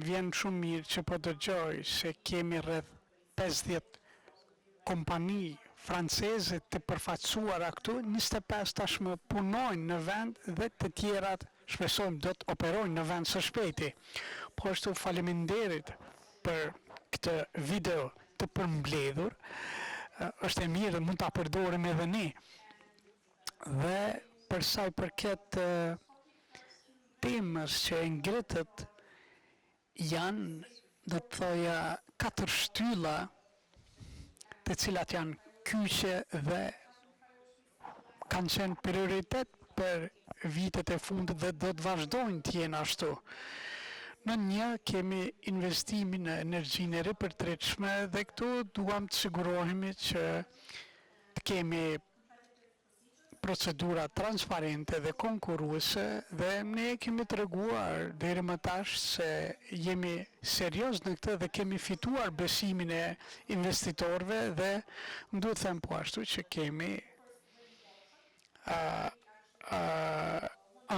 vjen shumë mirë që po dëgjoj se kemi rreth 50 kompani franceze të përfaqësuara këtu, 25 tashmë punojnë në vend dhe të tjerat shpresojmë do të operojnë në vend së shpejti. Po ashtu faleminderit për këtë video të përmbledhur, është e mirë dhe mund ta përdorim edhe ne. Dhe për sa i përket temës që e ngritët, janë, do të thoja, 4 shtylla të cilat janë kyçe dhe kanë qenë prioritet për vitet e fundit dhe do të vazhdojnë të jenë ashtu. Në një kemi investimin në energjinë e ripërtritshme dhe këtu duam të sigurohemi që të kemi procedura transparente dhe konkurruese dhe ne kemi treguar deri më tash se jemi serioz në këtë dhe kemi fituar besimin e investitorëve dhe më duhet them po ashtu që kemi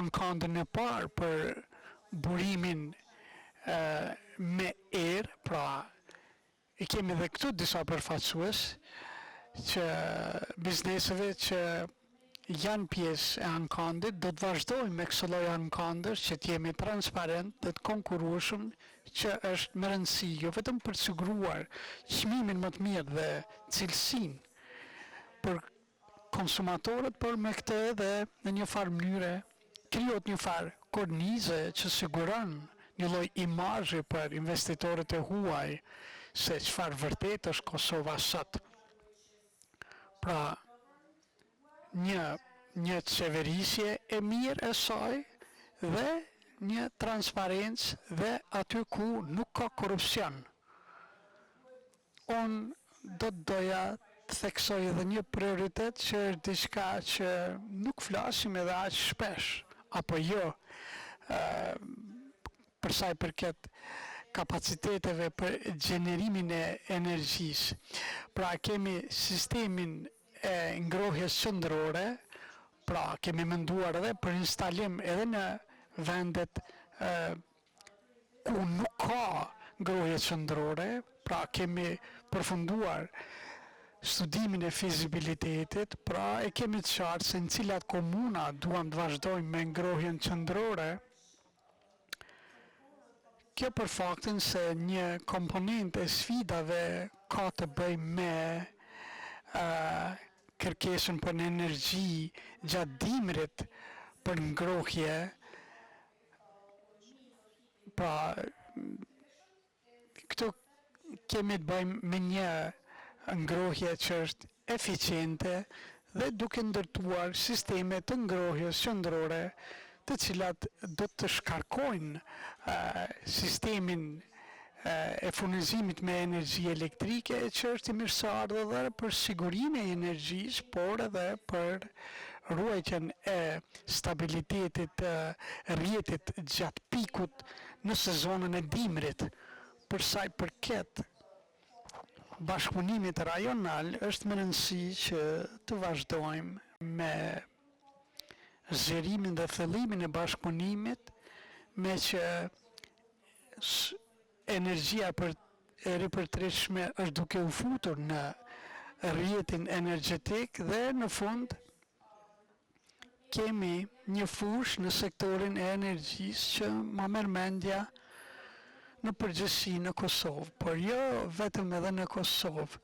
ankondën e parë për burimin me erë, pra e kemi dhe këtu disa përfaqësues që bizneseve që janë pjesë e ankondit, do të vazhdojmë me kësë lloj ankondësh që të jemi transparent dhe të konkurrueshëm, që është më rëndësi jo vetëm për të siguruar çmimin më të mirë dhe cilësinë për konsumatorët, por me këtë edhe në një farë mënyre krijohet një farë kornize që siguron një lloj imazhi për investitorët e huaj se çfarë vërtet është Kosova sot. Pra, një qeverisje e mirë e saj dhe një transparencë dhe aty ku nuk ka korupcion. Unë do të doja të theksoj edhe një prioritet që është diçka që nuk flasim edhe aq shpesh, apo jo, për sa i përket kapaciteteve për gjenerimin e energjisë. Pra kemi sistemin e ngrohjes qendrore, pra kemi menduar edhe për instalim edhe në vendet ku nuk ka ngrohje qendrore, pra kemi përfunduar studimin e fizibilitetit, pra e kemi të qartë se në cilat komuna duam të vazhdojmë me ngrohjen qendrore. Kjo për faktin se një komponent e sfidave ka të bëjë me kërkesën për në energji gjatë dimrit për ngrohje. Pra, këtu kemi të bëjmë me një ngrohje që është eficiente dhe duke ndërtuar sisteme të ngrohjes qendrore të cilat do të shkarkojnë sistemin e furnizimit me energji elektrike, që është i mirëseardhur edhe për sigurimin e energjisë, por edhe për ruajtjen e stabilitetit rrjetit gjatë pikut në sezonën e dimrit. Për sa i përket bashkëpunimit rajonal, është më rëndësi që të vazhdojmë me zgjerimin dhe thellimin e bashkëpunimit, me që energjia e ripërtritshme është duke u futur në rrjetin energjetik dhe në fund kemi një fushë në sektorin e energjisë që ma merr mendja në përgjithësi në Kosovë, por jo vetëm edhe në Kosovë.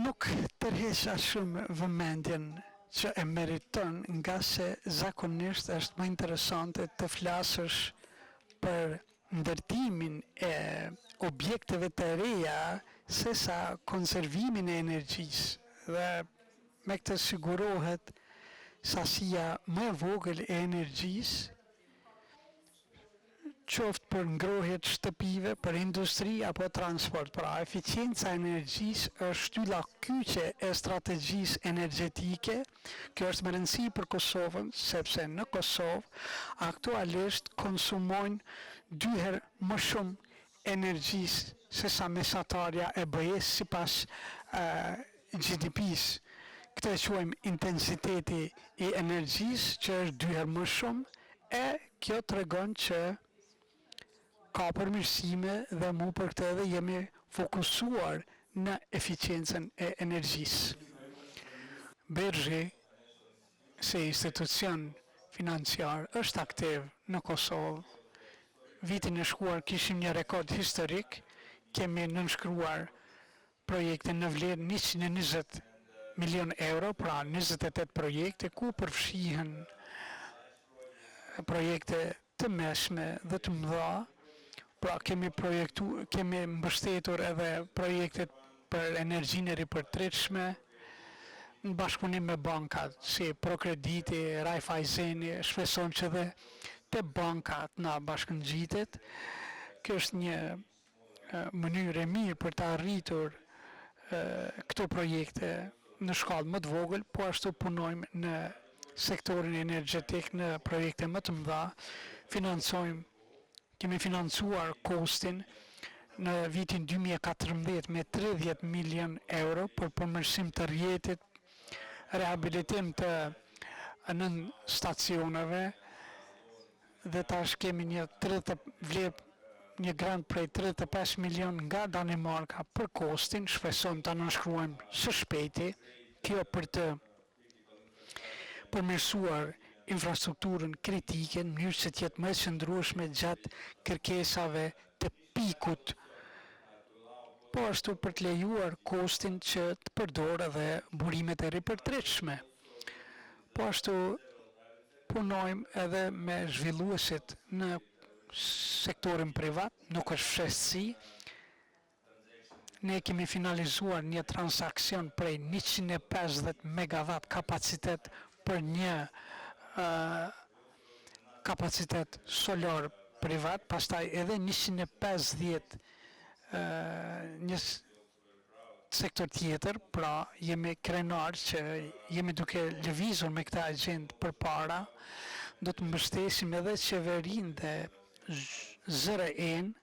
Nuk tërheqa shumë vëmendjen që e meriton, nga se zakonisht është më interesante të flasësh për ndërtimin e objekteve të reja se sa konservimin e energjisë. Dhe me këtë sigurohet sasia më e vogël e energjisë, qoftë për ngrohjet shtëpive, për industri apo transport. Pra, eficienca e energjisë është shtylla kyçe e strategjisë energjetike. Kjo është më rëndësi për Kosovën, sepse në Kosovë aktualisht konsumojnë 2 herë më shumë energjisë se sa mesatarja e BE-s sipas GDP-s. Këtë e quajmë intensiteti i energjisë, që është 2 herë më shumë, e kjo tregon që ka përmirësime dhe mu për këtë edhe jemi fokusuar në eficiencën e energjisë. Bergji, si institucion financiar, është aktiv në Kosovë. Vitin e shkuar kishim një rekord historik, kemi nënshkruar projekte në vlerë 120 milion euro, pra 28 projekte, ku përfshihen projekte të meshme dhe të mëdha, pra kemi mbështetur edhe projektet për energjinë e ripërtritshme, në bashkëpunim me bankat, si Prokrediti, Raiffeiseni, shpresojmë që dhe te bankat na bashkëngjitet. Kjo është një mënyrë e mirë për të arritur këto projekte në shkallë më të vogël, po ashtu punojmë në sektorin energjetik në projekte më të mëdha, kemi financuar kostin në vitin 2014 me 30 milion euro për përmirësim të rrjetit, rehabilitim të nën stacioneve dhe tash kemi një grant prej 35 milion nga Danimarka për kostin, shpresojmë ta nënshkruajmë së shpejti, kjo për të përmirësuar infrastrukturën kritike në mënyrë që të jetë më e qëndrueshme gjatë kërkesave të pikut, po ashtu për të lejuar kostin që të përdorë edhe burimet e ripërtritshme. Po ashtu punojmë edhe me zhvilluesit në sektorin privat, nuk është fshehësi. Ne kemi finalizuar një transakcion prej 150 megawatt kapacitet për një kapacitet solar privat, pastaj edhe 150 një sektor tjetër, pra jemi krenar që jemi duke lëvizur me këta agjendë përpara, do të mbështesim edhe qeverinë dhe ZRE-n,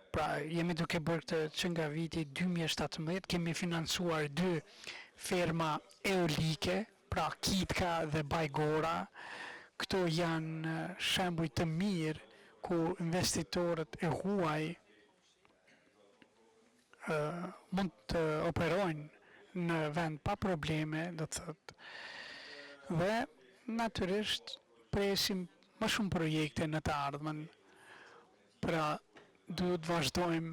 pra jemi duke bërë këtë që nga viti 2017, kemi financuar 2 ferma eolike, pra Kitka dhe Bajgora. Këto janë shembuj të mirë ku investitorët e huaj mund të operojnë në vend pa probleme, do të thotë. Dhe natyrisht presim më shumë projekte në të ardhmen. Pra duhet vazhdojmë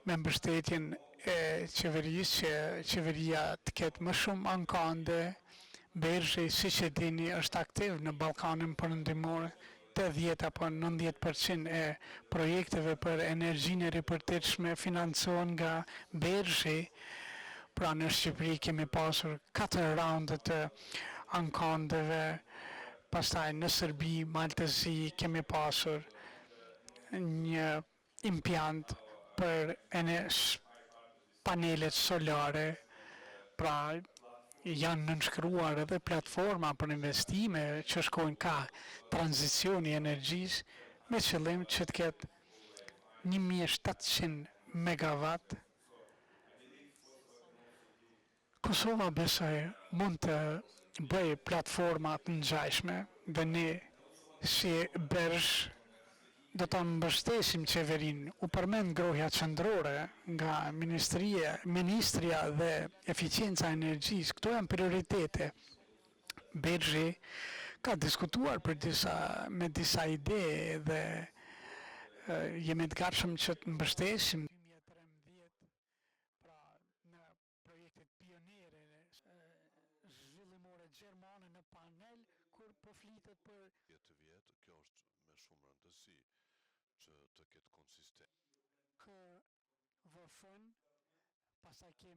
me mbështetjen e qeverisë, që qeveria të ketë më shumë ankande. Bergji, siç e dini, është aktiv në Ballkanin Perëndimor. 80 apo 90% e projekteve për energjinë e ripërtritshme financohen nga Bergji. Pra në Shqipëri kemi pasur 4 raunde të ankandeve, pastaj në Serbi, Maltezi kemi pasur një impiant për panelet solare, pra janë nënshkruar edhe platforma për investime që shkojnë ka tranzicioni energjisë me qëllim që të ketë 1700 megawatt. Kosova besoj mund të bëj platforma të ngjashme dhe ne si Bergj do ta mbështesim qeverinë. U përmend grohja qendrore nga Ministria dhe Eficienca e Energjisë. Këto janë prioritete. Bergji ka diskutuar me disa ide dhe jemi të gatshëm që të mbështesim 2013, pra në projektet pionere zhvillimore gjermane në panel, kur po flitet për 10 vjet, kjo është me shumë rëndësi që të ketë konsistent. KVF-n, pastaj kemi